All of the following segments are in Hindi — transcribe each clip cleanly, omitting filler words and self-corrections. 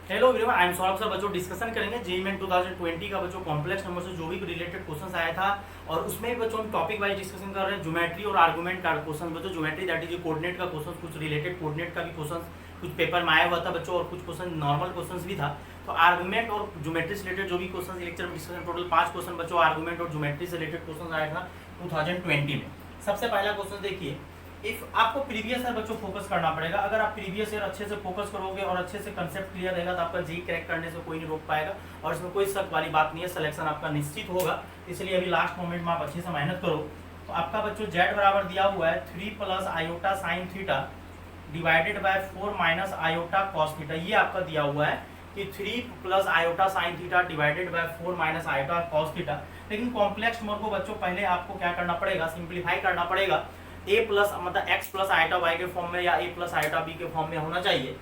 Hello everyone, I am Saurabh sir. बच्चों डिस्कशन करेंगे जेईई मेन 2020 का बच्चों कॉम्प्लेक्स नंबर से जो भी रिलेटेड क्वेश्चन आया था, और उसमें भी बच्चों हम टॉपिक वाइज डिस्कशन कर रहे हैं। ज्योमेट्री और आर्गुमेंट का क्वेश्चन बच्चों, ज्योमेट्री दैट इज कोऑर्डिनेट का क्वेश्चन, कुछ रिलेटेड कोऑर्डिनेट का भी क्वेश्चन कुछ पेपर में आया हुआ था बच्चों, और कुछ क्वेश्चन नॉर्मल क्वेश्चन भी था। तो आर्गुमेंट और ज्योमेट्री से रिलेटेड जो भी क्वेश्चन लेक्चर में डिस्कशन, टोटल 5 क्वेश्चन बच्चों आर्गुमेंट और ज्योमेट्री से रिलेटेड क्वेश्चन आया था 2020 में। सबसे पहला क्वेश्चन देखिए, इफ आपको प्रीवियस ईयर बच्चों फोकस करना पड़ेगा। अगर आप प्रीवियस ईयर अच्छे से फोकस करोगे और अच्छे से कंसेप्ट क्लियर रहेगा तो आपका जी क्रैक करने से कोई नहीं रोक पाएगा, और इसमें कोई शक वाली बात नहीं है, सिलेक्शन आपका निश्चित होगा। इसलिए अभी लास्ट मोमेंट में आप अच्छे से मेहनत करो। तो आपका बच्चों जेड बराबर दिया हुआ है 3 plus iota sine theta divided bye 4 minus iota cos theta. ये आपका दिया हुआ है कि 3 plus iota sine theta divided bye 4 minus iota cos theta. लेकिन कॉम्प्लेक्स नंबर को बच्चों पहले आपको क्या करना पड़ेगा, सिंप्लीफाई करना पड़ेगा। ए प्लस मतलब एक्स प्लस आयोटा वाई के फॉर्म में या ए प्लस आयोटा बी के फॉर्म में होना चाहिए।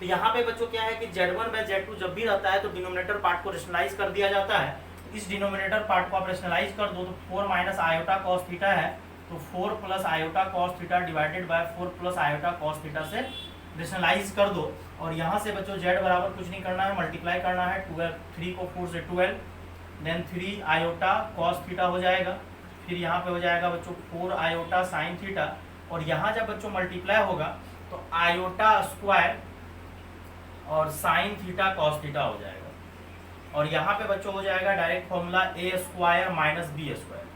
तो यहाँ पे बच्चों क्या है कि Z1 बाय Z2 जब भी रहता है तो डिनोमिनेटर पार्ट को रेशनलाइज कर दिया जाता है। इस डिनोमिनेटर पार्ट को आप रेशनलाइज कर दो तो 4 माइनस आयोटा कॉस थीटा है, तो 4 plus iota cos theta divided bye 4 plus iota cos theta से रेशनलाइज कर दो। और यहाँ से बच्चों Z बराबर कुछ नहीं करना है, मल्टीप्लाई करना है। 12 3 को 4 से 12, देन 3 आयोटा कॉस थीटा हो जाएगा। फिर यहाँ पे हो जाएगा बच्चों 4 आयोटा साइन थीटा, और यहाँ जब बच्चों मल्टीप्लाई होगा तो आयोटा स्क्वायर और साइन थीटा कॉस थीटा हो जाएगा। और यहाँ पे बच्चों हो जाएगा डायरेक्ट फॉर्मूला ए स्क्वायर माइनस बी स्क्वायर।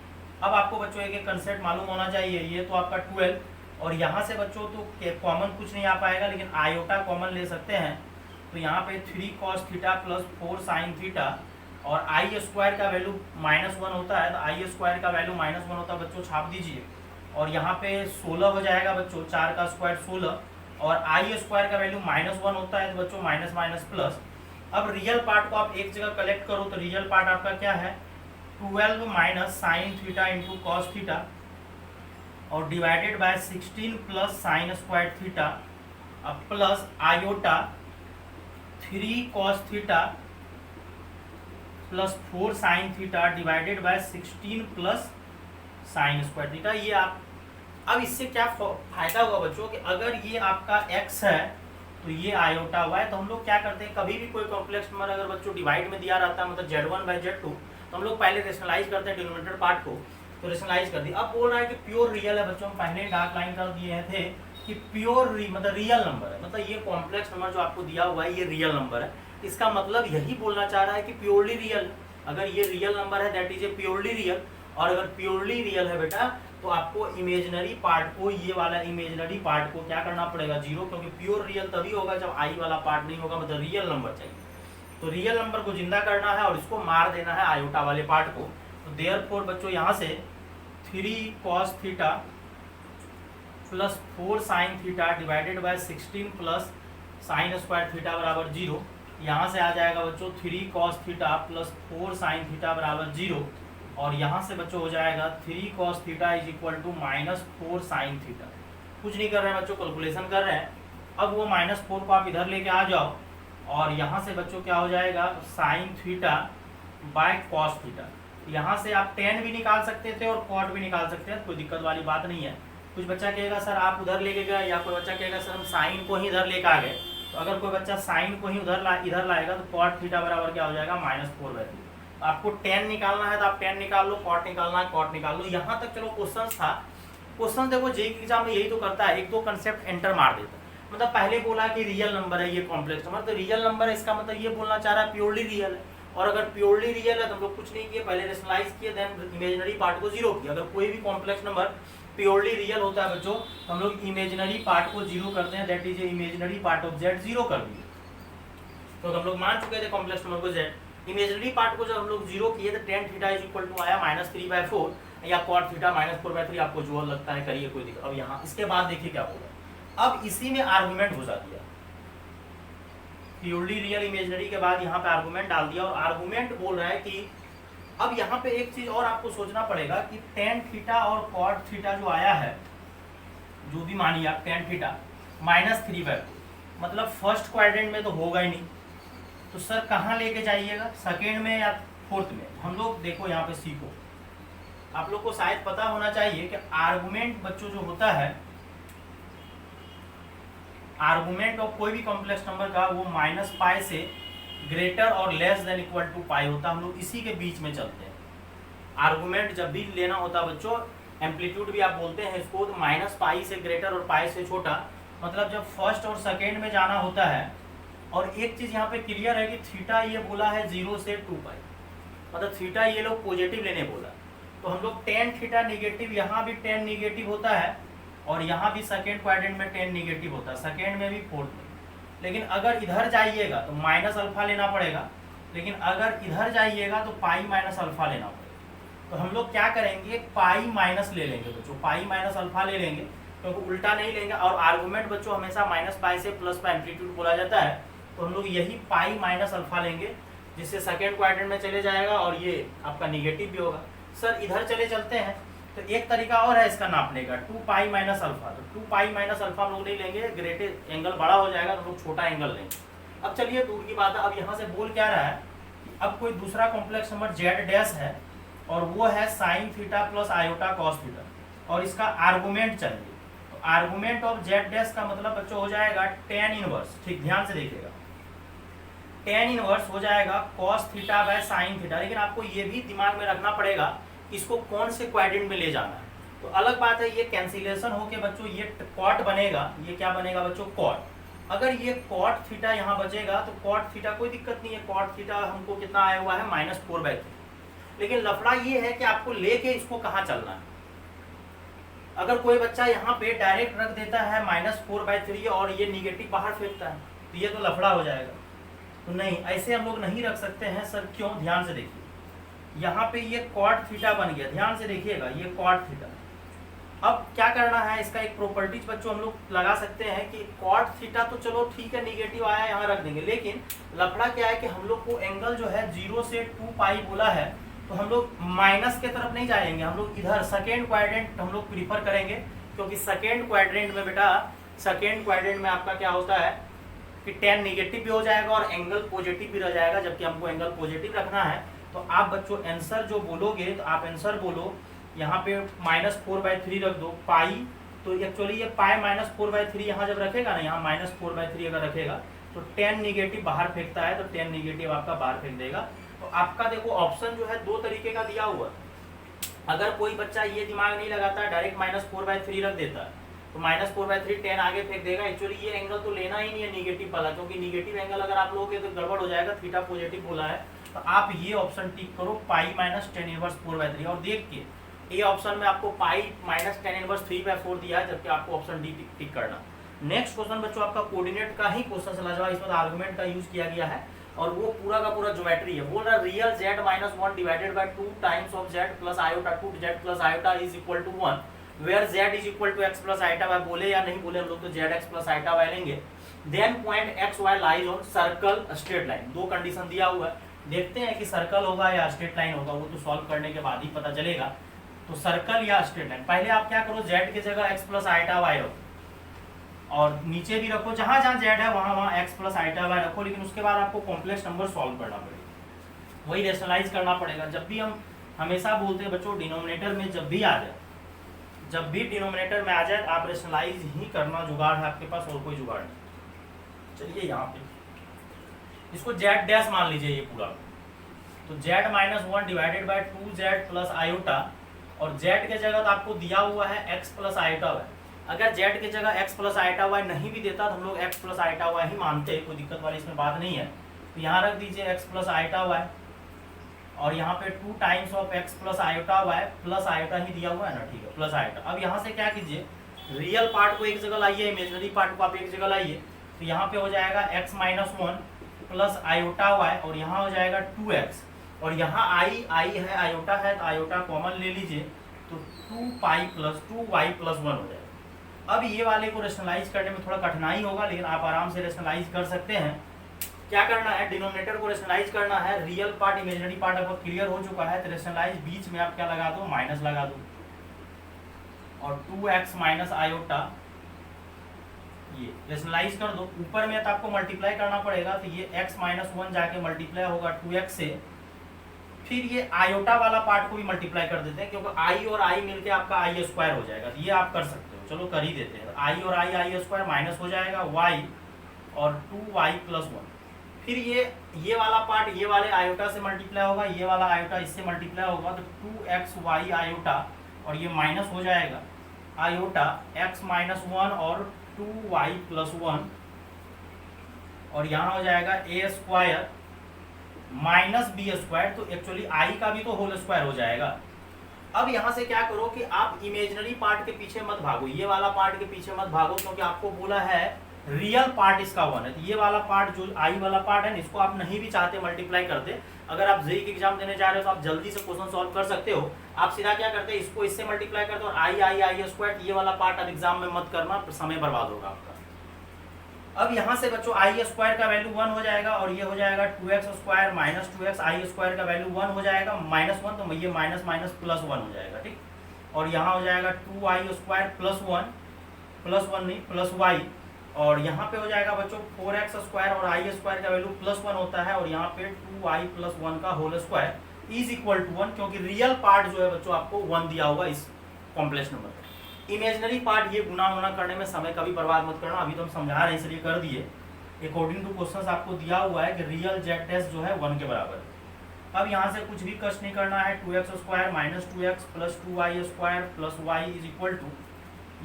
अब आपको बच्चों एक कंसेप्ट मालूम होना चाहिए, ये तो आपका 12, और यहाँ से बच्चों तो कॉमन कुछ नहीं आ पाएगा, लेकिन आयोटा कॉमन ले सकते हैं। तो यहाँ पे 3 cos theta plus 4 sine theta, और आई स्क्वायर का वैल्यू -1 होता है, तो आई स्क्वायर का वैल्यू -1 होता है बच्चों, छाप दीजिए। और यहाँ पे 16 हो जाएगा बच्चों, 4 का स्क्वायर 16, और आई स्क्वायर का वैल्यू -1 होता है तो बच्चों माइनस माइनस प्लस। अब रियल पार्ट को आप एक जगह कलेक्ट करो तो रियल पार्ट आपका क्या है, 12 minus sine theta into cos theta और divided by 16 plus sine square theta अब plus iota 3 cos theta plus 4 sine theta divided by 16 plus sine square theta. ये आप अब इससे क्या फायदा होगा बच्चों कि अगर ये आपका x है तो ये आयोटा हुआ है। तो हम लोग क्या करते हैं, कभी भी कोई कॉम्प्लेक्स नंबर अगर बच्चों डिवाइड में दिया रहता है, मतलब Z1 बाय Z2, तो हम लोग पहले रेशनलाइज करते हैं डिनोमिनेटर पार्ट को, तो रेशनलाइज कर दिया। अब बोल रहा है कि प्योर रियल है बच्चों, हम पहले डार्क लाइन कर दिए थे कि प्योर मतलब रियल नंबर है, मतलब ये कॉम्प्लेक्स नंबर जो आपको दिया हुआ है ये रियल नंबर है। इसका मतलब यही बोलना चाह रहा है कि प्योरली रियल, अगर ये रियल नंबर है that is A purely real. और अगर प्योरली रियल है बेटा तो आपको इमेजिनरी पार्ट को, ये वाला इमेजिनरी पार्ट को क्या करना पड़ेगा, 0, क्योंकि प्योर रियल तभी होगा जब आई वाला पार्ट नहीं होगा, मतलब रियल नंबर चाहिए। तो रियल नंबर को जिंदा करना है और इसको मार देना है आयोटा वाले पार्ट को। तो देयरफॉर बच्चों यहाँ से 3 cos theta plus 4 sine theta divided by 16 plus sine square theta बराबर 0। यहाँ से आ जाएगा बच्चों 3 cos theta plus 4 sine theta बराबर 0, और यहाँ से बच्चों हो जाएगा 3 cos theta is equal to -4 sine theta. कुछ नहीं कर रहे हैं बच्चों, कैलकुलेशन कर रहे हैं। अब वो -4 को आप इधर लेके आ जाओ, और यहाँ से बच्चों क्या हो जाएगा sine theta by cos theta. यहाँ से आप टेन भी निकाल सकते थे और कॉट भी निकाल सकते हैं, कोई दिक्कत वाली बात नहीं है। कुछ बच्चा कहेगा सर आप उधर लेके गए, या कोई बच्चा कहेगा सर हम साइन को ही इधर लेके आ गए। तो अगर कोई बच्चा साइन को ही इधर लाएगा तो कॉट थीटा बराबर क्या हो जाएगा -4/3। आपको टेन निकालना है तो आप टेन निकाल लो, कॉट निकालना है कॉट निकाल लो। यहाँ तक चलो क्वेश्चन था। क्वेश्चन देखो जेईई एग्जाम में यही तो करता है, एक दो कंसेप्ट एंटर मार देता है। मतलब पहले बोला कि रियल नंबर है ये कॉम्प्लेक्स नंबर, तो रियल नंबर है इसका मतलब ये बोलना चाह रहा है प्योरली रियल है। और अगर प्योरली रियल है तो हम लोग कुछ नहीं किए, पहले रेशनलाइज किए, देन इमेजिनरी पार्ट को 0 किया। अगर कोई भी कॉम्प्लेक्स नंबर प्योरली रियल होता है बच्चों तो हम लोग इमेजिनरी पार्ट को 0 करते हैं, that is imaginary part of Z 0 कर दिए। तो हम लोग मान चुके थे कॉम्प्लेक्स नंबर को Z। इमेजिनरी पार्ट को जब हम लोग 0 किए तो tan theta is equal to आया -3/4 या कॉट थीटा -4/3, आपको जो लगता है करिए, कोई दिक्कत। अब यहाँ इसके बाद देखिए क्या होगा, अब इसी में आर्गुमेंट घुसा दिया, प्योरली रियल इमेजिनरी के बाद यहाँ पे आर्गुमेंट डाल दिया। और आर्गुमेंट बोल रहा है कि अब यहाँ पे एक चीज और आपको सोचना पड़ेगा कि टेन थीटा और कॉट थीटा जो आया है, जो भी मानिए आप, टेन थीटा -3/4, मतलब फर्स्ट क्वाड्रेंट में तो होगा ही नहीं, तो सर कहाँ लेके जाइएगा, सेकेंड में या फोर्थ में। हम लोग देखो यहाँ पे सीखो, आप लोग को शायद पता होना चाहिए कि आर्गुमेंट बच्चों जो होता है, आर्गुमेंट ऑफ कोई भी कॉम्प्लेक्स नंबर का वो माइनस पाई से ग्रेटर और लेस देन इक्वल टू पाई होता है, हम लोग इसी के बीच में चलते हैं। आर्गुमेंट जब भी लेना होता है बच्चों, एम्पलीट्यूड भी आप बोलते हैं इसको, तो माइनस पाई से ग्रेटर और पाई से छोटा, मतलब जब फर्स्ट और सेकेंड में जाना होता है। और एक चीज़ यहाँ पे क्लियर है कि थीटा ये बोला है 0 से 2 पाई, मतलब थीटा ये लोग पॉजिटिव लेने बोला, तो हम लोग टेन थीटा निगेटिव, यहाँ भी टेन निगेटिव होता है और यहाँ भी सेकेंड क्वाड्रेंट में टेन निगेटिव होता है, सेकेंड में भी फोर्थ में। लेकिन अगर इधर जाइएगा तो माइनस अल्फा लेना पड़ेगा, लेकिन अगर इधर जाइएगा तो पाई माइनस अल्फा लेना पड़ेगा। तो हम लोग क्या करेंगे, पाई माइनस ले लेंगे बच्चों, पाई माइनस अल्फा ले लेंगे, क्योंकि उल्टा नहीं लेंगे। और आर्गुमेंट बच्चों हमेशा माइनस पाई से प्लस पाई एम्पलीट्यूड बोला जाता है, तो हम लोग यही पाई माइनस अल्फा लेंगे, जिससे सेकेंड क्वाड्रेंट में चले जाएगा और ये आपका निगेटिव भी होगा। सर इधर चले चलते हैं, तो एक तरीका और है इसका नापने का, 2 पाई माइनस अल्फा। तो 2 पाई माइनस अल्फा हम लोग नहीं लेंगे, ग्रेटेस्ट एंगल बड़ा हो जाएगा, तो हम लोग छोटा एंगल लेंगे। अब चलिए दूर की बात है, अब यहाँ से बोल क्या रहा है, अब कोई दूसरा कॉम्प्लेक्स नंबर जेड डैश है और वो है sine theta plus iota cos theta, और इसका आर्गुमेंट चाहिए। तो आर्गुमेंट ऑफ जेड डैश का मतलब बच्चों हो जाएगा टेन इनवर्स, ठीक ध्यान से देखिएगा, टेन इनवर्स हो जाएगा cos theta by sine theta. लेकिन आपको ये भी दिमाग में रखना पड़ेगा इसको कौन से क्वाड्रेंट में ले जाना है। तो अलग बात है, ये कैंसिलेशन होके बच्चों ये कॉट बनेगा, ये क्या बनेगा बच्चों, कॉट। अगर ये कॉट थीटा यहाँ बचेगा तो कॉट थीटा कोई दिक्कत नहीं है, कॉट थीटा हमको कितना आया हुआ है -4/3। लेकिन लफड़ा ये है कि आपको लेके इसको कहाँ चलना है। अगर कोई बच्चा यहाँ पे डायरेक्ट रख देता है -4/3 और ये निगेटिव बाहर फेंकता है, तो ये तो लफड़ा हो जाएगा। तो नहीं, ऐसे हम लोग नहीं रख सकते हैं। सर क्यों, ध्यान से देखिए, यहाँ पे ये कॉट थीटा बन गया, ध्यान से देखिएगा, ये कॉट थीटा। अब क्या करना है, इसका एक प्रॉपर्टीज बच्चों हम लोग लगा सकते हैं कि कॉट थीटा तो चलो ठीक है, निगेटिव आया यहाँ रख देंगे, लेकिन लफड़ा क्या है कि हम लोग को एंगल जो है 0 से 2 पाई बोला है, तो हम लोग माइनस के तरफ नहीं जाएंगे, हम लोग इधर सेकेंड क्वाड्रेंट हम लोग प्रीफर करेंगे। क्योंकि सेकेंड क्वाड्रेंट में बेटा, सेकेंड क्वाड्रेंट में आपका क्या होता है कि टेन निगेटिव भी हो जाएगा और एंगल पॉजिटिव भी रह जाएगा, जबकि हमको एंगल पॉजिटिव रखना है। तो आप बच्चों आंसर जो बोलोगे, तो आप आंसर बोलो यहाँ पे -4/3 रख दो पाई। तो एक्चुअली ये पाई -4/3 यहाँ जब रखेगा ना, यहाँ -4/3 अगर रखेगा तो 10 निगेटिव बाहर फेंकता है, तो 10 निगेटिव आपका बाहर फेंक देगा। तो आपका देखो ऑप्शन जो है 2 तरीके का दिया हुआ। अगर कोई बच्चा ये दिमाग नहीं लगाता, डायरेक्ट -4/3 रख देता है, तो -4/3 10 आगे फेंक देगा। एक्चुअली ये एंगल तो लेना ही नहीं है निगेटिव वाला, क्योंकि निगेटिव एंगल अगर आप लोगे तो गड़बड़ हो जाएगा, थीटा पॉजिटिव बोला है। तो आप ये ऑप्शन टिक करो, पाई -10 इनवर्स 4/3। और देख के ये ऑप्शन में आपको पाई -10 इनवर्स 3/4 दिया है, जबकि आपको ऑप्शन डी टिक करना। नेक्स्ट क्वेश्चन बच्चों आपका कोऑर्डिनेट का ही क्वेश्चन चला जाएगा, इसमें आर्गुमेंट का यूज किया गया है और वो पूरा का पूरा ज्योमेट्री है। बोल रहा real z -1 divided by 2 times of z plus iota 2z plus iota is equal to 1, where z is equal to x plus iota y। बोले या नहीं बोले हम लोग तो zx प्लस आयोटा y लेंगे। Then point xy lies on circle straight line. 2 condition दिया हुआ है, देखते हैं कि सर्कल होगा या स्ट्रेट लाइन होगा, वो तो सॉल्व करने के बाद ही पता चलेगा। तो सर्कल या स्ट्रेट लाइन, पहले आप क्या करो, z की जगह x प्लस आयोटा y रखो और नीचे भी रखो, जहां जहां z है वहां वहां x प्लस आयोटा y रखो। लेकिन उसके बाद आपको कॉम्प्लेक्स नंबर सॉल्व करना पड़ेगा, वही रेशनलाइज करना पड़ेगा। जब भी हम हमेशा बोलते हैं बच्चों, डिनोमिनेटर में जब भी आ जाए, जब भी डिनोमिनेटर में आ जाए आप रेशनलाइज ही करना, जुगाड़ है आपके पास और कोई जुगाड़ नहीं। चलिए यहाँ पे इसको z डैश मान लीजिए ये पूरा, तो z -1 divided bye 2z plus iota, और z के जगह तो आपको दिया हुआ है x प्लस आयोटा y। अगर z की जगह x प्लस आयोटा y नहीं भी देता तो हम लोग x प्लस आयोटा y ही मानते, कोई दिक्कत वाली इसमें बात नहीं है। तो यहाँ रख दीजिए x प्लस आयोटा y, और यहाँ पे 2 times of x plus iota y, plus iota ही दिया हुआ है ना, ठीक है, प्लस आयोटा। अब यहाँ से क्या कीजिए, रियल पार्ट को एक जगह लाइए, इमेजिनरी पार्ट को आप एक जगह लाइए। तो यहाँ पे हो जाएगा x -1 प्लस आयोटा y, और यहाँ हो जाएगा 2x, और यहाँ आई है, आयोटा है, तो आयोटा कॉमन ले लीजिए, तो 2 पाई प्लस 2y प्लस 1 हो जाएगा। अब ये वाले को रेशनलाइज करने में थोड़ा कठिनाई होगा, लेकिन आप आराम से रेशनलाइज कर सकते हैं। क्या करना है, डिनोमिनेटर को रेशनलाइज करना है, रियल पार्ट इमेजिनरी पार्ट आपको क्लियर हो चुका है, तो रेशनलाइज बीच में आप क्या लगा दो, माइनस लगा दो, और 2x माइनस आयोटा ये रेशनलाइज कर दो। ऊपर में तो आपको मल्टीप्लाई करना पड़ेगा, तो ये x -1 जाके मल्टीप्लाई होगा 2x से, फिर ये आयोटा वाला पार्ट को भी मल्टीप्लाई कर देते हैं, क्योंकि i और i मिलके आपका i² हो जाएगा। तो ये आप कर सकते हो। चलो कर ही देते हैं। आई और आई स्क्वायर माइनस हो जाएगा y और 2y प्लस 1। फिर ये वाला पार्ट ये वाले आयोटा से मल्टीप्लाई होगा, ये वाला आयोटा इससे मल्टीप्लाई होगा, तो 2xy आयोटा और ये माइनस हो जाएगा आयोटा x माइनस 1 और 2y प्लस 1 और यहाँ हो जाएगा a square minus b square. तो एक्चुअली i का भी तो होल स्क्वायर हो जाएगा। अब यहाँ से क्या करो कि आप इमेजिनरी पार्ट के पीछे मत भागो, ये वाला पार्ट के पीछे मत भागो, क्योंकि आपको बोला है रियल पार्ट इसका 1 है। तो ये वाला पार्ट जो आई वाला पार्ट है इसको आप नहीं भी चाहते मल्टीप्लाई करते, अगर आप जेईई की एग्जाम देने जा रहे हो तो आप जल्दी से क्वेश्चन सॉल्व कर सकते हो। आप सीधा क्या करते हैं, इसको इससे मल्टीप्लाई करते हो और आई स्क्वायर, ये वाला पार्ट अब एग्जाम में मत करना, समय बर्बाद होगा आपका। अब यहाँ से बच्चों आई स्क्वायर का वैल्यू 1 हो जाएगा और ये हो जाएगा 2x स्क्वायर माइनस 2x, आई स्क्वायर का वैल्यू 1 हो जाएगा -1, तो ये माइनस माइनस प्लस 1 हो जाएगा, ठीक। और यहाँ हो जाएगा 2y स्क्वायर प्लस 1 नहीं प्लस y, और यहाँ पे हो जाएगा बच्चों 4x स्क्वायर और आई स्क्वायर का वैल्यू +1 होता है और यहाँ पे 2y प्लस 1 का whole square is equal to 1, क्योंकि रियल पार्ट जो है बच्चों आपको 1 दिया होगा इस कॉम्प्लेक्स नंबर। इमेजिनरी पार्ट ये गुना होना करने में समय कभी बर्बाद मत करना, अभी तो हम समझा रहे हैं इसलिए कर दिए। अकॉर्डिंग टू क्वेश्चन आपको दिया हुआ है कि रियल जेड टेस्ट जो है 1 के बराबर है। अब यहाँ से कुछ भी कष्ट नहीं करना है, 2x square minus 2x plus 2y square plus y is equal to,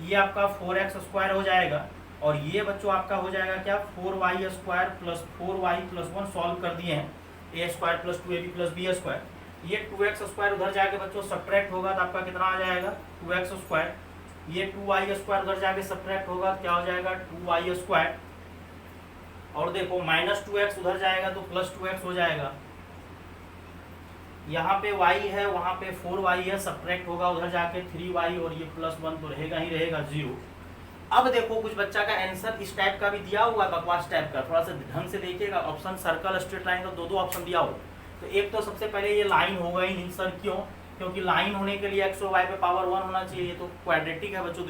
ये आपका 4x स्क्वायर हो जाएगा और ये बच्चों आपका हो जाएगा क्या 4y square plus 4y plus 1 solve कर दिए हैं, a square plus 2ab plus b square. ये 2x स्क्वायर उधर जाके बच्चों सब्ट्रैक्ट होगा तो आपका कितना आ जाएगा 2x स्क्वायर, ये 2y स्क्वायर उधर जाके सब्ट्रैक्ट होगा, क्या हो जाएगा 2y स्क्वायर, और देखो माइनस 2x उधर जाएगा तो प्लस 2x हो जाएगा। यहाँ पे y है वहाँ पे 4y है, सब्ट्रैक्ट होगा उधर जाके 3y और ये +1 तो रहेगा ही रहेगा 0। अब देखो कुछ बच्चा का आंसर इस टाइप का भी दिया हुआ है, बकवास टाइप का, थोड़ा सा ढंग से देखिएगा। ऑप्शन सर्कल स्ट्रेट लाइन का दो ऑप्शन दिया हुआ, तो एक तो सबसे पहले ये लाइन होगा ही नहीं सर, क्यों? क्योंकि लाइन होने के लिए x और y पे पावर 1 होना चाहिए, ये तो क्वाड्रेटिक है बच्चों,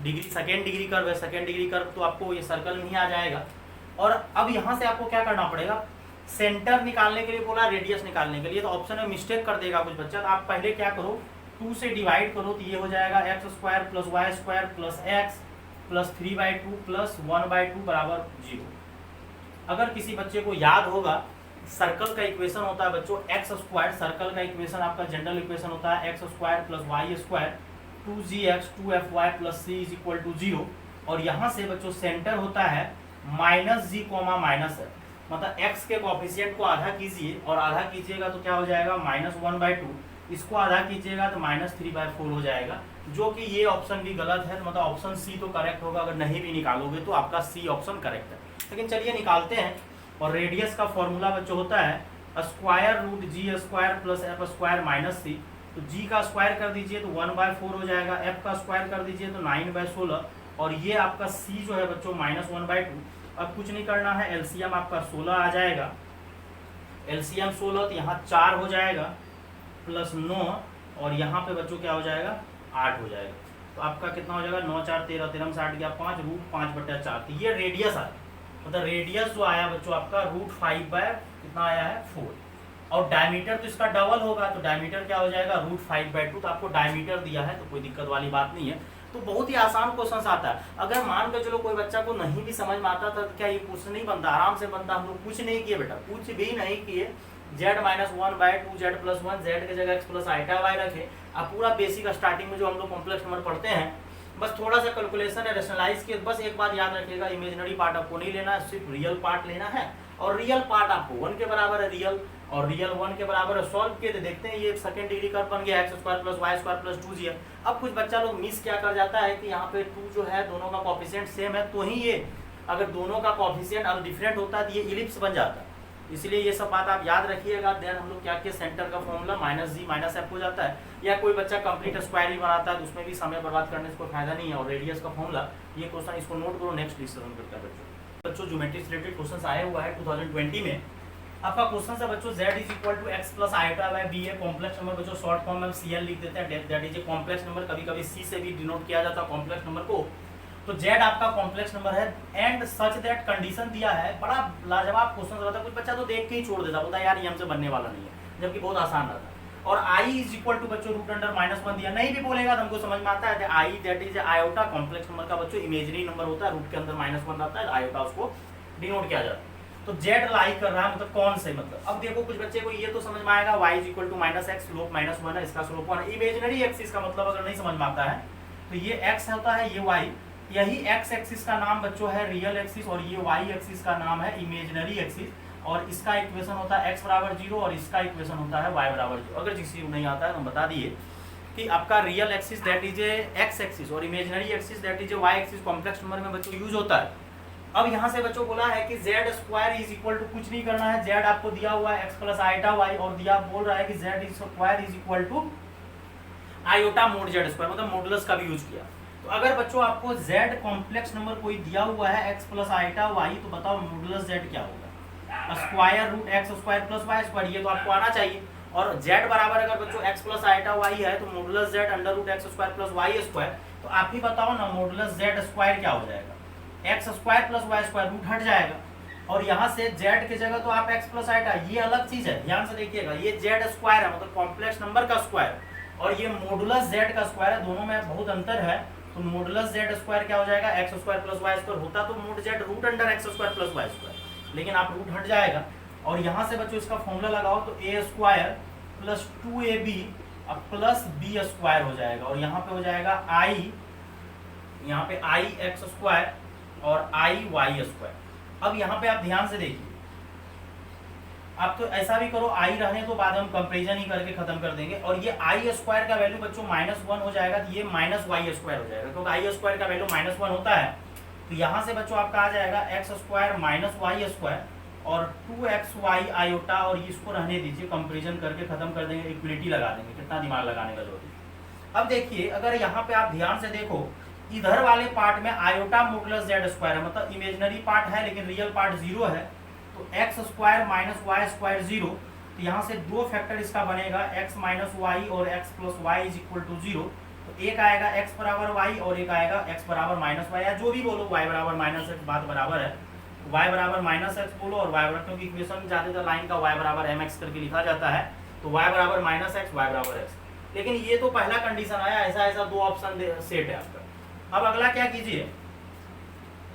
डिग्री सेकेंड डिग्री कर्व है, सेकेंड डिग्री कर्व तो आपको ये सर्कल में ही आ जाएगा। और अब यहाँ से आपको क्या करना पड़ेगा, सेंटर निकालने के लिए बोला, रेडियस निकालने के लिए, तो ऑप्शन में मिस्टेक कर देगा कुछ बच्चा। तो आप पहले क्या करो 2 से डिवाइड करो, तो ये हो जाएगा x square plus y square plus x plus 3/2 plus 1/2 बराबर 0। अगर किसी बच्चे को याद होगा सर्कल का इक्वेशन होता है बच्चों एक्स स्क्वायर, सर्कल का इक्वेशन आपका जनरल इक्वेशन होता है x square plus y square 2gx 2fy plus c is equal to 0। और यहाँ से बच्चों सेंटर होता है -g, -है, मतलब x के कोएफिशिएंट को आधा कीजिए और आधा कीजिएगा तो क्या हो जाएगा -1/2, इसको आधा कीजिएगा तो -3/4 हो जाएगा, जो कि ये ऑप्शन भी गलत है, मतलब ऑप्शन सी तो करेक्ट होगा। अगर नहीं भी निकालोगे तो आपका सी ऑप्शन करेक्ट है, लेकिन चलिए निकालते हैं। और रेडियस का फॉर्मूला बच्चों होता है square root g square plus f square minus c, तो g का स्क्वायर कर दीजिए तो 1/4 हो जाएगा, f का स्क्वायर कर दीजिए तो 9/16, और ये आपका c जो है बच्चों -1/2। अब कुछ नहीं करना है, एलसीएम आपका 16 आ जाएगा, एलसीएम 16 तो यहाँ 4 हो जाएगा प्लस 9, और यहाँ पे बच्चों क्या हो जाएगा 8 हो जाएगा, तो आपका कितना हो जाएगा 9 4 13, 13 में से 8 गया 5, रूट 5/4। तो ये रेडियस आया, मतलब रेडियस जो आया बच्चों आपका √5 कितना आया है 4, और डायमीटर तो इसका डबल होगा, तो डायमीटर क्या हो जाएगा √5/2। तो आपको डायमीटर दिया है तो कोई दिक्कत वाली बात नहीं है, तो बहुत ही आसान क्वेश्चन आता है। अगर मान के चलो कोई बच्चा को नहीं भी समझ में आता था तो क्या ये कुछ नहीं बनता, आराम से बनता। हम लोग कुछ नहीं किए बेटा, कुछ भी नहीं किए, z-1/2 z+1, z के जगह x प्लस आइटा y रखे। अब पूरा बेसिक स्टार्टिंग में जो हम लोग कॉम्प्लेक्स नंबर पढ़ते हैं, बस थोड़ा सा कैलकुलेशन है, रेशनलाइज किए। बस एक बात याद रखिएगा, इमेजिनरी पार्ट आपको नहीं लेना है, सिर्फ रियल पार्ट लेना है, और रियल पार्ट आपको 1 के बराबर है रियल, और रियल 1 के बराबर है। सॉल्व किए तो देखते हैं ये सेकंड डिग्री कर्व बन गया, x square plus y square plus 2g। अब कुछ बच्चा लोग मिस क्या कर जाता है कि यहाँ पे 2 जो है दोनों का कोएफिशिएंट सेम है, तो ही ये अगर दोनों का कोएफिशिएंट अगर डिफरेंट होता है तो ये इलिप्स बन जाता है। इसलिए ये सब बात आप याद रखिएगा। देन हम लोग क्या किए, सेंटर का फॉर्मूला -g -f हो जाता है, या कोई बच्चा कंप्लीट स्क्वायर ही बनाता है तो उसमें भी समय बर्बाद करने से कोई फायदा नहीं है। और रेडियस का फॉर्मूला, ये क्वेश्चन इसको नोट करो, नेक्स्ट डिस्कशन करता है बच्चों। ज्योमेट्री से रिलेटेड क्वेश्चन आया हुआ है 2020 में। आपका क्वेश्चन है बच्चों z = x plus iota by b है कॉम्प्लेक्स नंबर। बच्चों शॉर्ट फॉर्म में हम CL लिख देते हैं, that is a complex number. कभी कभी C से भी डिनोट किया जाता है कॉम्प्लेक्स नंबर को। तो z आपका कॉम्प्लेक्स नंबर है एंड सच दैट कंडीशन दिया है। बड़ा लाजवाब क्वेश्चन रहता है, कुछ बच्चा तो देख के ही छोड़ देता, बोलता है यार ये हमसे बनने वाला नहीं है, जबकि बहुत आसान रहता है। और i इज इक्वल टू बच्चों रूट अंडर -1 दिया, नहीं भी बोलेगा तो हमको समझ में आता है i that is iota complex number का बच्चों इमेजिनरी नंबर होता है, रूट के अंदर -1 रहता है, आयोटा उसको डिनोट किया जाता है। तो z लाई कर रहा है मतलब कौन से, मतलब अब देखो कुछ बच्चे को ये तो समझ में आएगा y is equal to -x, slope -1 है, इसका स्लोप 1 है। इमेजिनरी एक्सिस का मतलब अगर नहीं समझ में आता है तो ये x होता है, ये y, यही x एक्सिस का नाम बच्चों है रियल एक्सिस और ये y एक्सिस का नाम है इमेजिनरी एक्सिस, और इसका इक्वेशन होता है x बराबर 0 और इसका इक्वेशन होता है y बराबर 0। अगर किसी को नहीं आता है तो बता दिए कि आपका real axis that is a x axis और imaginary axis that is a y axis complex number में बच्चों यूज होता है। अब यहाँ से बच्चों बोला है कि z square is equal to, कुछ नहीं करना है, z आपको दिया हुआ है x प्लस आयोटा y और दिया बोल रहा है कि z square is equal to iota mod z square, मतलब मॉडुलस का भी यूज किया। तो अगर बच्चों आपको z कॉम्प्लेक्स नंबर कोई दिया हुआ है x प्लस आयोटा y, तो बताओ मॉडुलस z क्या होगा? Square root x square plus y square, ये तो आपको आना चाहिए। और z बराबर अगर बच्चों x प्लस आयोटा y है तो modulus z under root x square plus y square, तो आप ही बताओ ना मॉडुलस z स्क्वायर क्या हो जाएगा? x square plus y square, root हट जाएगा और यहाँ से z की जगह तो आप x प्लस आयोटा, ये अलग चीज है, ध्यान से देखिएगा, ये z स्क्वायर है मतलब कॉम्प्लेक्स नंबर का स्क्वायर, और ये मॉडुलस z का स्क्वायर है, दोनों में बहुत अंतर है। तो मॉडुलस z स्क्वायर क्या हो जाएगा? x square plus y square, होता तो mod z root under x square plus y square, लेकिन आप रूट हट जाएगा और यहाँ से बच्चों इसका फॉर्मूला लगाओ तो a square plus 2ab plus b square हो जाएगा, और यहाँ पे हो जाएगा i, यहाँ पे i x स्क्वायर और i y स्क्वायर। अब यहाँ पे आप ध्यान से देखिए, आप तो ऐसा भी करो i रहने तो बाद में हम कंपेरिजन ही करके खत्म कर देंगे, और ये i स्क्वायर का वैल्यू बच्चों -1 हो जाएगा तो ये -y स्क्वायर हो जाएगा, क्योंकि i स्क्वायर का वैल्यू -1 होता है। तो यहाँ से बच्चों आपका आ जाएगा x स्क्वायर -y स्क्वायर और 2xy आयोटा, और इसको रहने दीजिए, कंपेरिजन करके खत्म कर देंगे, इक्वलिटी लगा देंगे, कितना दिमाग लगाने का जरूरत है। अब देखिए अगर यहाँ पे आप ध्यान से देखो, इधर वाले पार्ट में आयोटा मॉडुलस z स्क्वायर है, मतलब इमेजिनरी पार्ट है लेकिन रियल पार्ट 0 है, तो x square minus y square 0, तो यहाँ से दो फैक्टर इसका बनेगा x माइनस वाई और x plus y is equal to 0। तो एक आएगा x बराबर y और एक आएगा x बराबर माइनस वाई, या जो भी बोलो, y बराबर माइनस x, बात बराबर है, y बराबर माइनस एक्स बोलो और y बराबर, क्योंकि इक्वेशन में ज्यादातर लाइन का y बराबर mx करके लिखा जाता है, तो y बराबर माइनस एक्स, y बराबर x। लेकिन ये तो पहला कंडीशन आया, ऐसा दो ऑप्शन सेट है आपका। अब अगला क्या कीजिए,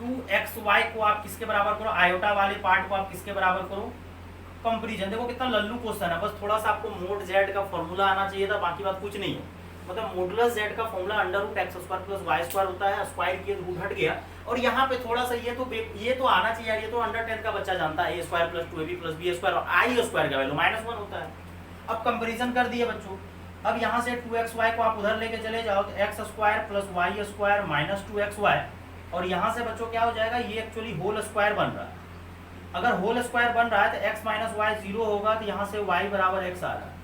2xy को आप किसके बराबर करो? आयोटा वाले पार्ट को आप किसके बराबर करो? कंपैरिजन। देखो कितना लल्लू क्वेश्चन है, बस थोड़ा सा आपको मोड z का फॉर्मूला आना चाहिए था, बाकी बात कुछ नहीं है। मतलब मॉडुलस z का formula under root x square plus y square होता है, स्क्वायर किए तो रूट हट गया, और यहाँ पे थोड़ा सा ये तो आना चाहिए यार, ये तो अंडर 10 का बच्चा जानता है, a square plus 2ab plus b square और i स्क्वायर का वैल्यू -1 होता है। अब कंपेरिजन कर दिए बच्चों, अब यहाँ से 2xy को आप उधर लेके चले जाओ तो x square plus y square minus 2xy, और यहाँ से बच्चों क्या हो जाएगा, ये एक्चुअली होल स्क्वायर बन रहा है। अगर होल स्क्वायर बन रहा है तो x माइनस वाई 0 होगा, तो यहाँ से y बराबर x आ रहा है।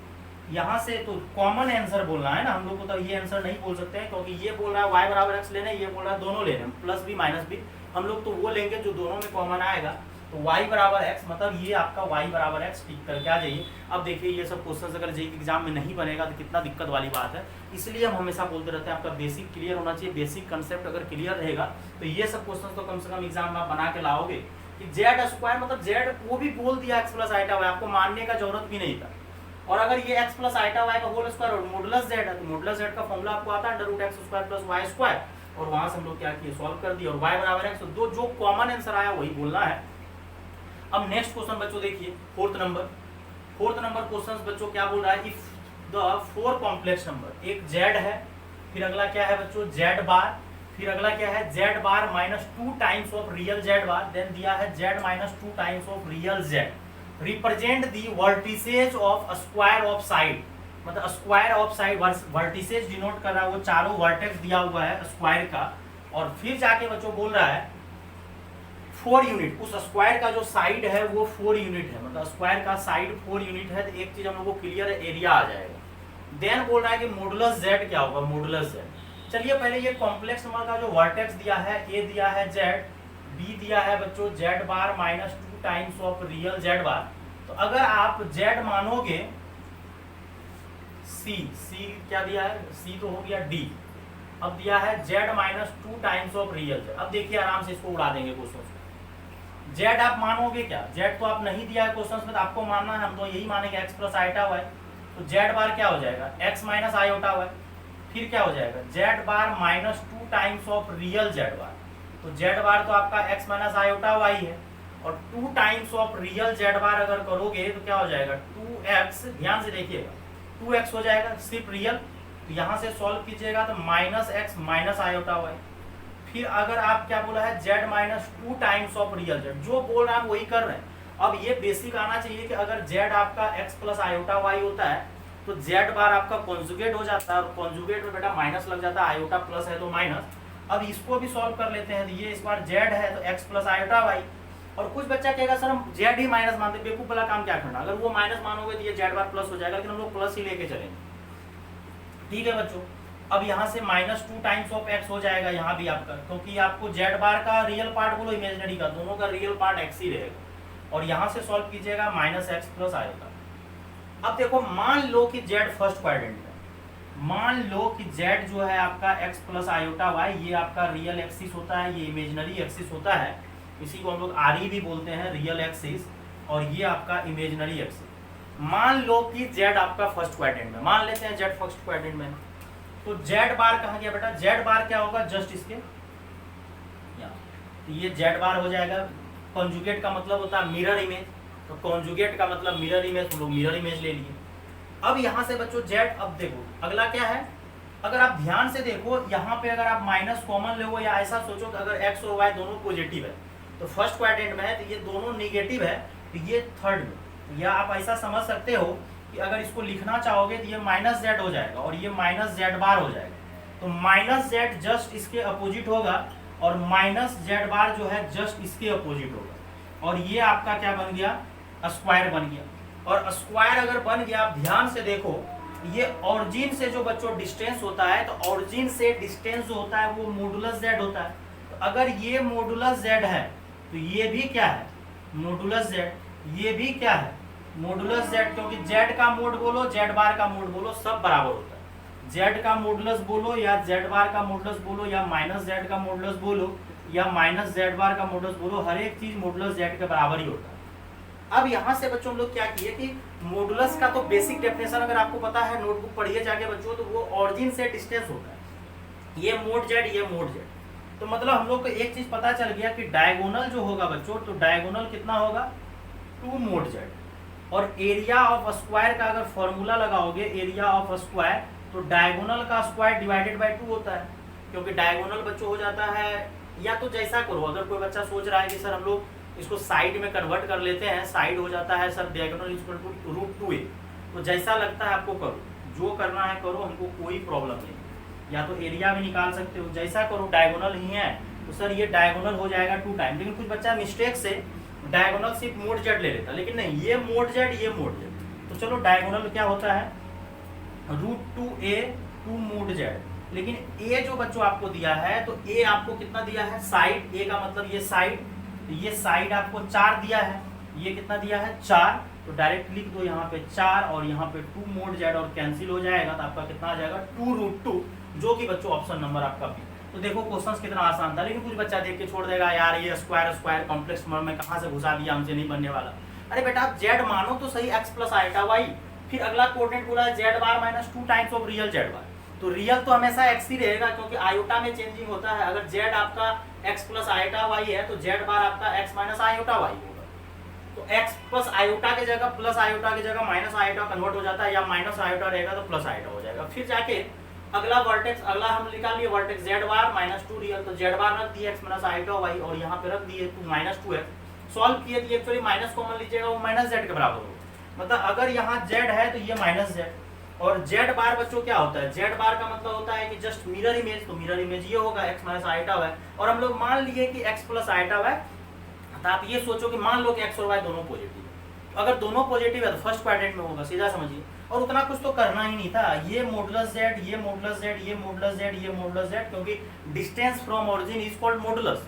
यहाँ से तो कॉमन आंसर बोलना है ना हम लोग को, तो ये आंसर नहीं बोल सकते हैं, क्योंकि ये बोल रहा है y बराबर x लेने, ये बोल रहा है दोनों लेने, प्लस भी माइनस भी, हम लोग तो वो लेंगे जो दोनों में कॉमन आएगा। तो y बराबर x, मतलब ये आपका y बराबर x टिक करके आ जाइए। अब देखिए ये सब क्वेश्चंस अगर जेईई एग्जाम में नहीं बनेगा तो कितना दिक्कत वाली बात है, इसलिए हम हमेशा बोलते रहते हैं आपका बेसिक क्लियर होना चाहिए। बेसिक कंसेप्ट अगर क्लियर रहेगा तो ये सब क्वेश्चन तो कम से कम एग्जाम में आप बना के लाओगे कि जेड स्क्वायर मतलब जेड वो भी बोल दिया एक्स प्लस आइटा वाई, आपको मानने का जरूरत भी नहीं था। और अगर ये x प्लस आइटा वाई का होल स्क्वायर और मॉडुलस z है तो मॉडुलस z का फॉर्मूला आपको आता है under root x square plus y square, और वहां से हम लोग क्या किए, सॉल्व कर दिए, और y बराबर x, तो जो कॉमन आंसर आया वही बोलना है। अब नेक्स्ट क्वेश्चन बच्चों देखिए, फोर्थ नंबर क्वेश्चन बच्चों क्या बोल रहा है, इफ द 4 कॉम्प्लेक्स नंबर, एक z है, फिर अगला क्या है बच्चों z बार, फिर अगला क्या है z bar minus 2 times of real z bar, then दिया है z minus 2 times of real z, represent the vertices of square of side, मतलब square of side, vertices denote कर रहा है वो चारों वर्टेक्स दिया हुआ है स्क्वायर का, और फिर जाके बच्चों बोल रहा है 4 यूनिट, उस स्क्वायर का जो साइड है वो 4 यूनिट है, मतलब स्क्वायर का साइड 4 यूनिट है, तो एक चीज हम लोग को क्लियर है, एरिया आ जाएगा। देन बोल रहा है कि मॉडुलस z क्या होगा, मॉडुलस z। चलिए पहले ये कॉम्प्लेक्स नंबर का जो वर्टेक्स दिया है, a दिया है z, b दिया है बच्चों z bar minus 2 times of real z बार, तो अगर आप z मानोगे, c क्या दिया है, c तो हो गया d, अब दिया है z minus 2 times of real z। अब देखिए आराम से इसको उड़ा देंगे क्वेश्चन को, z आप मानोगे क्या, z तो आप नहीं दिया है क्वेश्चन में, तो आपको मानना है, हम तो यही मानेंगे x प्लस आइटा वाई, तो जेड बार क्या हो जाएगा, एक्स माइनस आयोटा वाई। फिर क्या हो जाएगा, z bar minus 2 times of real z bar. तो जेड बार तो आपका एक्स माइनस आयोटा वाई है, और 2 टाइम्स ऑफ रियल जेड बार अगर करोगे तो क्या हो जाएगा, 2x, ध्यान से देखिएगा, 2x हो जाएगा सिर्फ रियल। तो यहाँ से सॉल्व कीजिएगा तो minus x minus iota y. फिर अगर आप क्या बोला है, z minus 2 times of real z, जो बोल रहे हैं वही कर रहे हैं। अब ये बेसिक आना चाहिए कि अगर जेड आपका एक्स प्लस आयोटा वाई होता है तो जेड बार आपका कॉन्जुगेट हो जाता है, और कॉन्जुगेट में बेटा माइनस लग जाता है, आयोटा प्लस है तो माइनस। अब इसको भी सॉल्व कर लेते हैं, तो ये इस बार जेड है तो एक्स प्लस आयोटा वाई। और कुछ बच्चा कहेगा सर हम जेड ही माइनस मानते, बेवकूफ वाला काम क्या करना, अगर वो माइनस मानोगे तो ये जेड बार प्लस हो जाएगा, लेकिन हम लोग प्लस ही लेके चलेंगे। ठीक है बच्चों, अब यहाँ से माइनस 2 टाइम्स ऑफ एक्स हो जाएगा यहाँ भी आपका, क्योंकि आपको जेड बार का रियल पार्ट बोलो इमेजिनरी का, दोनों का रियल पार्ट एक्स ही रहेगा। और यहाँ से सॉल्व कीजिएगा माइनस एक्स प्लस आएगा। अब देखो मान लो कि जेड फर्स्ट क्वाड्रेंट में, मान लो कि जेड जो है आपका एक्स प्लस आयोटा वाई, ये आपका रियल एक्सिस होता है, ये इमेजिनरी एक्सिस होता है, इसी को हम लोग आर भी बोलते हैं, रियल एक्सिस, और ये आपका इमेजिनरी एक्सिस। मान लो कि जेड आपका फर्स्ट क्वाड्रेंट में, मान लेते हैं जेड फर्स्ट क्वाड्रेंट में, तो जेड बार कहाँ गया बेटा, जेड बार क्या होगा, जस्ट इसके यहाँ, तो ये जेड बार हो जाएगा। कॉन्जुगेट का मतलब होता है मिरर इमेज, तो कॉन्जुगेट का मतलब मिरर इमेज, हम लोग मिरर इमेज ले लिए। अब यहाँ से बच्चों जेड, अब देखो अगला क्या है, अगर आप ध्यान से देखो यहाँ पे अगर आप माइनस कॉमन ले या ऐसा सोचो कि अगर एक्स और वाई दोनों पॉजिटिव है तो फर्स्ट क्वाड्रेंट में है, तो ये दोनों निगेटिव है तो ये थर्ड में, या आप ऐसा समझ सकते हो कि अगर इसको लिखना चाहोगे तो ये माइनस जेड हो जाएगा और ये माइनस जेड बार हो जाएगा। तो माइनस जेड जस्ट इसके अपोजिट होगा और माइनस जेड बार जो है जस्ट इसके अपोजिट होगा, और ये आपका क्या बन गया, स्क्वायर बन गया। और स्क्वायर अगर बन गया, आप ध्यान से देखो, ये ऑरिजिन से जो बच्चों डिस्टेंस होता है, तो ऑरिजिन से डिस्टेंस जो होता है वो मॉडुलस जेड होता है। तो अगर ये मॉडुलस जेड है तो ये भी क्या है, मॉडुलस जेड, ये भी क्या है, मॉडुलस जेड, क्योंकि जेड का मोड बोलो, जेड बार का मोड बोलो, सब बराबर होता है। जेड का मॉडुलस बोलो या जेड बार का मॉडुलस बोलो या माइनस जेड का मॉडुलस बोलो या माइनस जेड बार का मॉडुलस बोलो, हर एक चीज मॉडुलस जेड के बराबर ही होता है। अब यहाँ से बच्चों हम लोग क्या किए कि मॉडुलस का तो बेसिक डेफिनेशन अगर आपको पता है, नोटबुक पढ़िए जाके बच्चों, तो वो ऑरिजिन से डिस्टेंस होता है, ये मोड जेड, ये मोड जेड। तो मतलब हम लोग को एक चीज पता चल गया कि डायगोनल जो होगा बच्चों, तो डायगोनल कितना होगा, 2 मोड जेड। और एरिया ऑफ स्क्वायर का अगर फॉर्मूला लगाओगे, एरिया ऑफ स्क्वायर, तो डायगोनल का स्क्वायर डिवाइडेड बाय 2 होता है, क्योंकि डायगोनल बच्चों हो जाता है, या तो जैसा करो, अगर कोई बच्चा सोच रहा है कि सर हम लोग इसको साइड में कन्वर्ट कर लेते हैं, साइड हो जाता है sir diagonal equal to √2a, तो जैसा लगता है आपको करो, जो करना है करो, हमको कोई प्रॉब्लम नहीं। या तो एरिया भी निकाल सकते हो, जैसा करो, डायगोनल ही है तो सर ये डायगोनल हो जाएगा 2 टाइम। लेकिन कुछ बच्चा मिस्टेक से डायगोनल सिर्फ मोड जेड ले लेता, लेकिन नहीं, ये मोड जेड, ये मोड जेड। तो चलो डायगोनल क्या होता है, √2a 2 मोड जेड। लेकिन a जो बच्चों आपको दिया है, तो a आपको कितना दिया है, साइड, a का मतलब ये साइड, ये साइड आपको 4 दिया है, ये कितना दिया है, 4, तो डायरेक्ट लिख दो यहाँ पे 4 और यहाँ पे 2 मोड जेड, और कैंसिल हो जाएगा तो आपका कितना आ जाएगा, 2√2, जो कि बच्चों ऑप्शन नंबर आपका बी। तो देखो क्वेश्चन कितना आसान था, लेकिन कुछ बच्चा देख के छोड़ देगा, यार ये स्क्वायर स्क्वायर कॉम्प्लेक्स नंबर में कहाँ से घुसा दिया, हमसे नहीं बनने वाला। अरे बेटा आप जेड मानो तो सही, एक्स प्लस आयोटा वाई, फिर अगला कोऑर्डिनेट बोला है z bar minus 2 times of real z bar, तो रियल तो हमेशा एक्स ही रहेगा, क्योंकि आयोटा में चेंजिंग होता है। अगर जेड आपका एक्स प्लस आयोटा वाई है तो जेड बार आपका एक्स माइनस आयोटा वाई होगा। तो एक्स प्लस आयोटा की जगह प्लस आयोटा की जगह माइनस आयोटा कन्वर्ट हो जाता है, या माइनस आयोटा रहेगा तो प्लस आयोटा हो जाएगा। फिर जाके अगला वर्टेक्स, अगला हम निकाल लिए vertex Z bar minus 2 real, तो जेड बार रख दिए एक्स माइनस आयोटा वाई, और यहाँ पे रख दिए माइनस 2x। सॉल्व किए तो एक्चुअली माइनस कॉमन लीजिएगा, वो माइनस जेड के बराबर होगा। मतलब अगर यहाँ जेड है तो ये माइनस जेड, और जेड बार बच्चों क्या होता है, जेड बार का मतलब होता है कि जस्ट मिरर इमेज, तो मिरर इमेज ये होगा एक्स माइनस आयोटा वाई। और हम लोग मान लिए कि एक्स प्लस आयोटा वाई, तो आप ये सोचो कि मान लो कि एक्स और वाई दोनों पॉजिटिव है, अगर दोनों पॉजिटिव है तो फर्स्ट क्वाड्रेंट में होगा, सीधा समझिए। और उतना कुछ तो करना ही नहीं था, ये मॉडुलस जेड, ये मॉडुलस जेड, ये मॉडुलस जेड, ये मॉडुलस जेड, क्योंकि distance from origin is called modulus.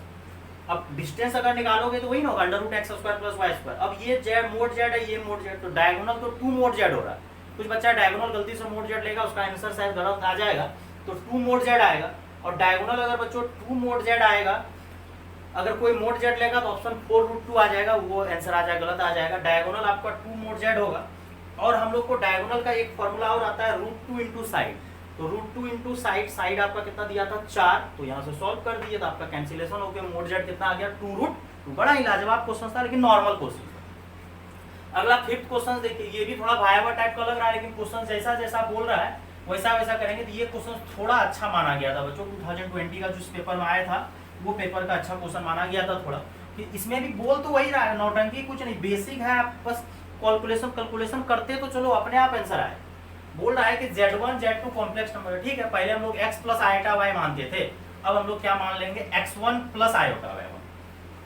अब डिस्टेंस अगर निकालोगे तो वही ना होगा, √x² + y²। अब ये जेड मोड जेड है, ये मोड जेड, तो डायगोनल तो 2 मोड जेड हो रहा है। कुछ बच्चा डायगोनल गलती से मोड जेड लेगा, उसका आंसर शायद गलत आ जाएगा, तो 2 मोड जेड आएगा। और डायगोनल अगर बच्चों 2 मोड जेड आएगा, अगर कोई मोड जेड लेगा तो ऑप्शन 4√2 आ जाएगा, वो आंसर आ जाएगा, गलत आ जाएगा। डायगोनल आपका 2 मोड जेड होगा, और हम लोग को डायगोनल का एक फॉर्मूला और आता है √2 इंटू साइड। तो √2 इंटू साइड, साइड आपका कितना दिया था 4, तो यहाँ से सॉल्व कर दिए तो आपका कैंसिलेशन हो गया, मोड जेड कितना आ गया 2√2। बड़ा ही लाजवाब क्वेश्चन था, लेकिन नॉर्मल क्वेश्चन था। अगला फिफ्थ क्वेश्चन देखिए, ये भी थोड़ा भायावा टाइप का लग रहा है, लेकिन क्वेश्चन जैसा जैसा बोल रहा है वैसा वैसा करेंगे। तो ये क्वेश्चन थोड़ा अच्छा माना गया था बच्चों, 2020 का जो पेपर में आया था वो पेपर का अच्छा क्वेश्चन माना गया था थोड़ा, कि इसमें भी बोल तो वही रहा है, नौटंकी कुछ नहीं, बेसिक है, आप बस कैलकुलेशन करते तो चलो अपने आप आंसर आए। बोल रहा है कि Z1 Z2 कॉम्प्लेक्स नंबर है, ठीक है। पहले हम लोग x प्लस आयोटा y मानते थे, अब हम लोग क्या मान लेंगे x1 प्लस आयोटा y1।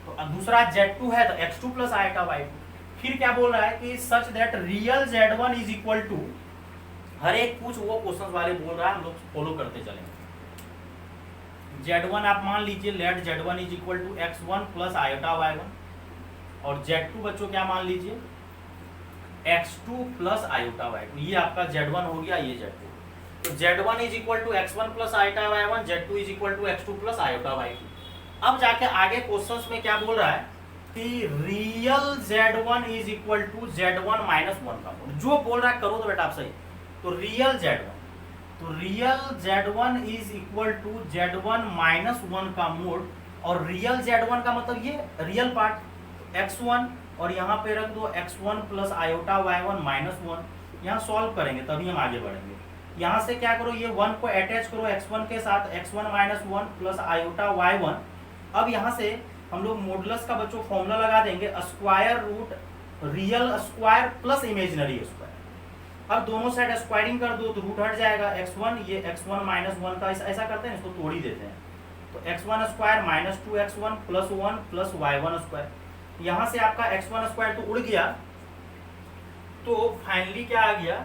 तो दूसरा Z2 है तो x2 प्लस आयोटा y2। फिर क्या बोल रहा है कि such that real Z1 is equal to, हर एक कुछ वो क्वेश्चन वाले बोल रहा है, हम लोग फॉलो करते चलेंगे। Z1 आप मान लीजिए, let Z1 is equal to x1 plus iota y1, और Z2 बच्चों क्या मान लीजिए x2 प्लस आयोटा y2। ये आपका Z1 हो गया, ये Z2। तो Z1 is equal to x1 plus iota y1, Z2 is equal to x2 plus iota y2। अब जाके आगे क्वेश्चंस में क्या बोल रहा है कि real Z1 is equal to Z1 minus 1 का मोड। जो बोल रहा है करो तो बेटा आप सही। तो real Z1 is equal to Z1 minus 1 का मोड, और रियल Z1 का मतलब ये रियल पार्ट x1, और यहाँ पे रख दो x1 plus iota y1 minus 1। यहाँ सॉल्व करेंगे तभी हम आगे बढ़ेंगे। यहाँ से क्या करो, ये 1 को अटैच करो x1 के साथ, x1 minus 1 plus iota y1। अब यहाँ से हम लोग मॉडुलस का बच्चों फॉर्मूला लगा देंगे, square root real square plus imaginary square. अब दोनों साइड स्क्वायरिंग कर दो तो रूट हट जाएगा, x1 ये x1 माइनस 1 का ऐसा करते हैं, इसको तोड़ ही देते हैं। तो x1 square minus 2x1 plus 1 plus y1 square. यहाँ से आपका x1 स्क्वायर तो उड़ गया, तो फाइनली क्या आ गया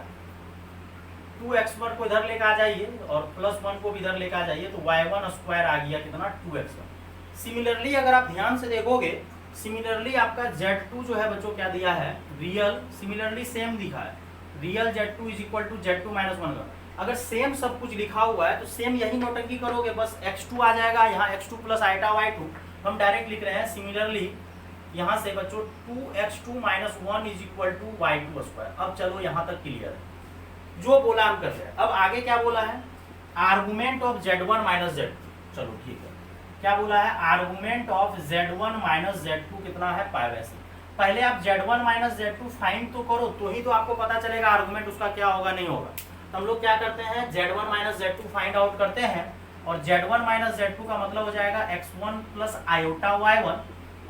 2x1 को इधर लेकर आ जाइए और प्लस 1 को भी इधर लेकर आ जाइए, तो y1 स्क्वायर आ गया कितना 2x1। सिमिलरली अगर आप ध्यान से देखोगे, सिमिलरली आपका Z2 जो है बच्चों क्या दिया है रियल, सिमिलरली सेम दिखा है, real Z2 is equal to Z2 minus 1 का। अगर सेम सब कुछ लिखा हुआ है तो सेम यही नोटंकी करोगे, बस x2 आ जाएगा, यहाँ x2 प्लस आयोटा y2 हम डायरेक्ट लिख रहे हैं। सिमिलरली यहाँ से बच्चों 2x2 minus 1 is equal to y2 square. अब चलो यहाँ तक क्लियर है, जो बोला हम कर रहे हैं। अब आगे क्या बोला है, argument of Z1 minus Z2। चलो ठीक है, क्या बोला है, argument of Z1 minus Z2 कितना है पाई/c। पहले आप Z1 माइनस Z2 फाइंड तो करो, तो ही तो आपको पता चलेगा आर्गुमेंट उसका क्या होगा नहीं होगा। तो हम लोग क्या करते हैं, Z1 minus Z2 find out करते हैं, और Z1 माइनस Z2 का मतलब हो जाएगा x1 प्लस आयोटा y1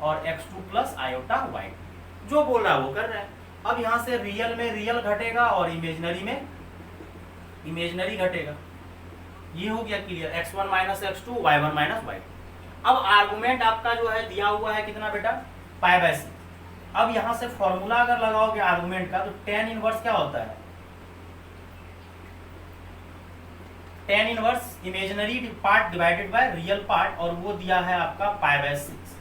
और x2 प्लस आयोटा y2। जो बोल रहा है वो कर रहे हैं। अब यहाँ से रियल में रियल घटेगा और इमेजिनरी में इमेजिनरी घटेगा। ये हो गया clear, x1 minus x2 y1 minus y2। अब आर्गुमेंट आपका जो है दिया हुआ है कितना बेटा पाई/c। अब यहाँ से फॉर्मूला अगर लगाओगे आर्गुमेंट का, तो tan इनवर्स क्या होता है, tan inverse imaginary part divided by real part, और वो दिया है आपका पाई/6।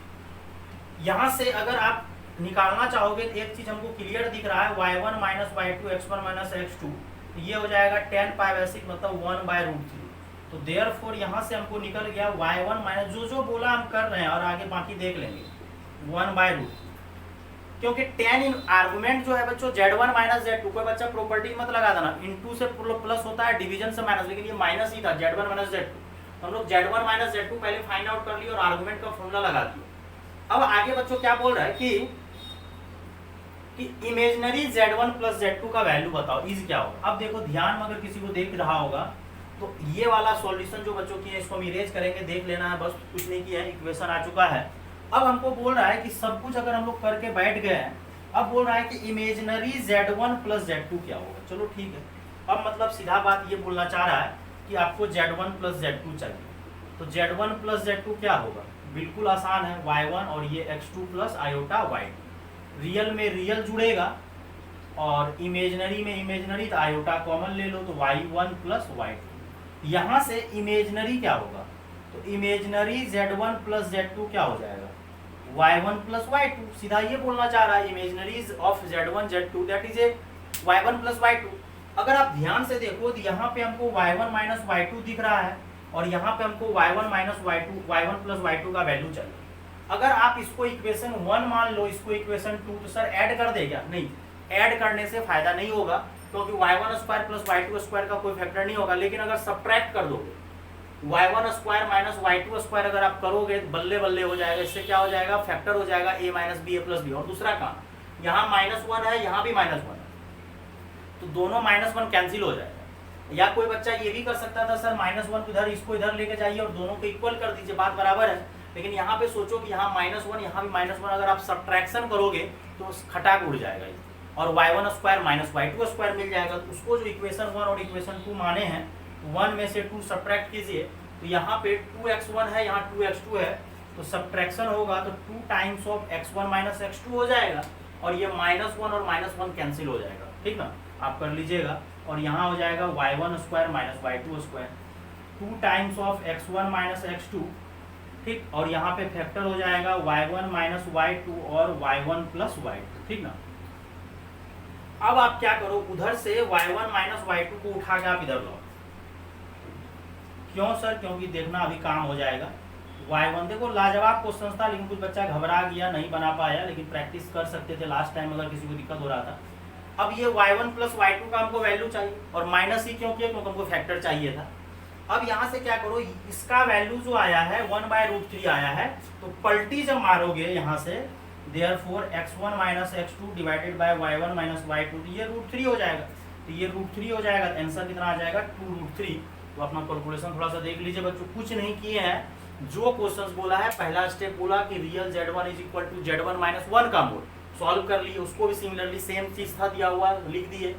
यहाँ से अगर आप निकालना चाहोगे तो एक चीज हमको क्लियर दिख रहा है, y1 minus y2 x1 minus x2, तो ये हो जाएगा tan पाई/6 मतलब 1/√3। तो देयरफॉर यहाँ से हमको निकल गया y1 माइनस, जो बोला हम कर रहे हैं और आगे बाकी देख लेंगे, 1/√3। क्योंकि tan इन आर्गुमेंट जो है बच्चों Z1 माइनस Z2, कोई बच्चा प्रॉपर्टी मत लगा देना, इनटू से प्लस होता है, डिवीजन से माइनस, लेकिन ये माइनस ही था Z1 माइनस Z2। हम लोग Z1 माइनस Z2 पहले फाइंड आउट कर लिए और आर्गुमेंट का फॉर्मूला लगा दिया। अब आगे बच्चों क्या बोल रहा है कि इमेजिनरी Z1 प्लस Z2 का वैल्यू बताओ, इज क्या होगा। अब देखो ध्यान में अगर किसी को देख रहा होगा तो ये वाला सॉल्यूशन जो बच्चों की है इसको हम इरेज करेंगे, देख लेना है, बस कुछ नहीं किया है, इक्वेशन आ चुका है। अब हमको बोल रहा है कि सब कुछ अगर हम लोग करके बैठ गए हैं, अब बोल रहा है कि इमेजिनरी Z1 प्लस Z2 क्या होगा। चलो ठीक है, अब मतलब सीधा बात ये बोलना चाह रहा है कि आपको Z1 प्लस Z2 चाहिए, तो Z1 प्लस Z2 क्या होगा, बिल्कुल आसान है, y1 और ये x2 plus iota y2। Real में रियल जुड़ेगा और इमेजिनरी में इमेजिनरी, तो आयोटा कॉमन ले लो, तो y1 प्लस y2। यहाँ से इमेजिनरी क्या होगा, तो इमेजिनरी Z1 प्लस Z2 क्या हो जाएगा, y1 प्लस y2। सीधा ये बोलना चाह रहा है, imaginaries of Z1 Z2 that is a y1 plus y2। अगर आप ध्यान से देखो तो यहाँ पे हमको y1 माइनस y2 दिख रहा है, और यहाँ पे हमको y1 minus y2 y1 plus y2 का वैल्यू चाहिए। अगर आप इसको इक्वेशन 1 मान लो, इसको इक्वेशन 2, तो सर ऐड कर दे क्या, नहीं, ऐड करने से फायदा नहीं होगा, क्योंकि y1 square plus y2 square का कोई फैक्टर नहीं होगा। लेकिन अगर सब्ट्रैक्ट कर दोगे y1 square minus y2 square अगर आप करोगे बल्ले बल्ले हो जाएगा। इससे क्या हो जाएगा, फैक्टर हो जाएगा a minus b a plus b. और दूसरा काम, यहाँ -1 है, यहाँ भी -1 है, तो दोनों -1 कैंसिल हो जाएगा। या कोई बच्चा ये भी कर सकता था, सर -1 इधर, इसको इधर लेके जाइए और दोनों को इक्वल कर दीजिए, बात बराबर है। लेकिन यहाँ पे सोचो कि यहाँ -1 यहाँ भी -1, अगर आप सब्ट्रैक्शन करोगे तो खटाक उड़ जाएगा और y1 square minus y2 square मिल जाएगा। तो उसको जो इक्वेशन 1 और इक्वेशन 2 माने हैं, 1 में से 2 सब्ट्रैक्ट कीजिए, तो यहाँ पे 2x1 है, यहाँ 2x2 है, तो सब्ट्रैक्शन होगा तो 2 times of x1 minus x2 हो जाएगा और ये -1 और -1 कैंसिल हो जाएगा, ठीक ना, आप कर लीजिएगा। और यहाँ हो जाएगा y1 square minus y2 square, 2 times of x1 minus x2, ठीक। और यहाँ पे फैक्टर हो जाएगा y1 माइनस y2 और y1 प्लस y2, ठीक ना। अब आप क्या करो, उधर से y1 माइनस y2 को उठा के आप इधर लो। क्यों सर, क्योंकि देखना अभी काम हो जाएगा। y1 देखो लाजवाब क्वेश्चन था, लेकिन कुछ बच्चा घबरा गया, नहीं बना पाया, लेकिन प्रैक्टिस कर सकते थे लास्ट टाइम अगर किसी को दिक्कत हो रहा था। अब ये y1 प्लस y2 का हमको वैल्यू चाहिए और माइनस ही क्यों किया, क्योंकि हमको फैक्टर चाहिए था। अब यहाँ से क्या करो, इसका वैल्यू जो आया है 1/√3 आया है, तो पलटी जब मारोगे यहाँ से, therefore x1 minus x2 divided by y1 minus y2, तो ये √3 हो जाएगा। तो ये √3 हो जाएगा, आंसर कितना आ जाएगा 2√3। तो अपना कैलकुलेशन थोड़ा सा देख लीजिए बच्चों, कुछ नहीं किए हैं, जो क्वेश्चन बोला है पहला स्टेप बोला कि real z1 is equal to z1 minus 1 का मोड सॉल्व कर लिए, उसको भी सिमिलरली सेम चीज था दिया हुआ, लिख दिए।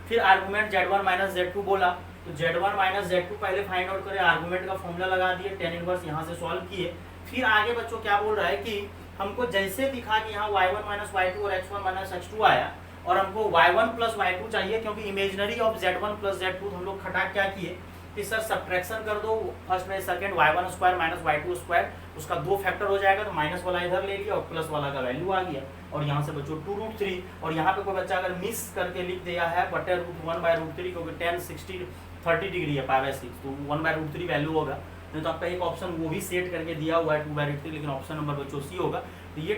फिर आर्गुमेंट z1 माइनस z2 बोला, तो z1 माइनस z2 पहले फाइंड आउट करें, आर्गुमेंट का फॉर्मूला लगा दिए, tan इनवर्स यहाँ से सॉल्व किए। फिर आगे बच्चों क्या बोल रहा है कि हमको जैसे दिखा कि यहाँ y1 माइनस y2 और x1 माइनस x2 आया और हमको y1 प्लस y2 चाहिए, क्योंकि imaginary of z1 plus z2 हम लोग खटाक क्या किए कि सर सब्ट्रैक्शन कर दो, फर्स्ट में second y1 square minus y2 square, उसका 2 फैक्टर हो जाएगा, तो माइनस वाला इधर ले लिया और प्लस वाला का वैल्यू आ गया। और यहाँ से बच्चों 2√3, और यहाँ पे कोई बच्चा अगर मिस करके लिख दिया है √1/√3, क्योंकि 10 60 30 डिग्री है π/6, तो 1/√3 वैल्यू होगा। नहीं तो आपका एक ऑप्शन वो भी सेट करके दिया हुआ है 2/√3, लेकिन ऑप्शन नंबर बच्चों सी होगा। तो ये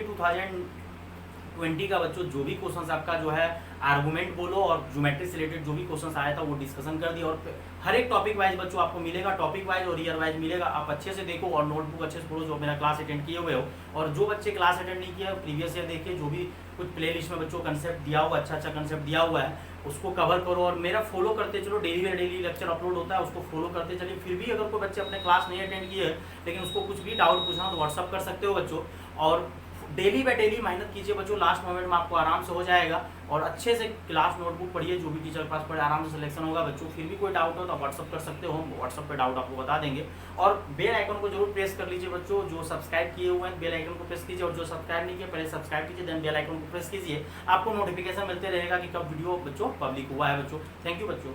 2020 का बच्चों जो भी क्वेश्चन आपका जो है आर्गुमेंट बोलो और ज्योमेट्री से रिलेटेड जो भी क्वेश्चन आया था वो डिस्कशन कर दिया, और हर एक टॉपिक वाइज बच्चों आपको मिलेगा, टॉपिक वाइज और ईयर वाइज मिलेगा। आप अच्छे से देखो और नोटबुक अच्छे से पढ़ो जो मेरा क्लास अटेंड किए हुए हो, और जो बच्चे क्लास अटेंड नहीं किया प्रीवियस ईयर देखिए, जो भी कुछ प्ले लिस्ट में बच्चों कंसेप्ट दिया हुआ, अच्छा कंसेप्ट दिया हुआ है, उसको कवर करो और मेरा फॉलो करते चलो। डेली लेक्चर अपलोड होता है, उसको फॉलो करते चलिए। फिर भी अगर कोई बच्चे अपने क्लास नहीं अटेंड किए लेकिन उसको कुछ भी डाउट पूछना तो व्हाट्सअप कर सकते हो बच्चों, और डेली बाय डेली मेहनत कीजिए बच्चों, लास्ट मोमेंट में आपको आराम से हो जाएगा। और अच्छे से क्लास नोटबुक पढ़िए, जो भी टीचर के पास पढ़े, आराम से सिलेक्शन होगा बच्चों। फिर भी कोई डाउट हो तो आप व्हाट्सअप कर सकते हो, हम व्हाट्सअप पे डाउट आपको बता देंगे। और बेल आइकन को जरूर प्रेस कर लीजिए बच्चों, जो सब्सक्राइब किए हुए हैं बेल आइकन को प्रेस कीजिए, और जो सब्सक्राइब नहीं किया पहले सब्सक्राइब कीजिए, देन बेल आइकन को प्रेस कीजिए, आपको नोटिफिकेशन मिलते रहेगा कि कब वीडियो बच्चों पब्लिक हुआ है बच्चों। थैंक यू बच्चों।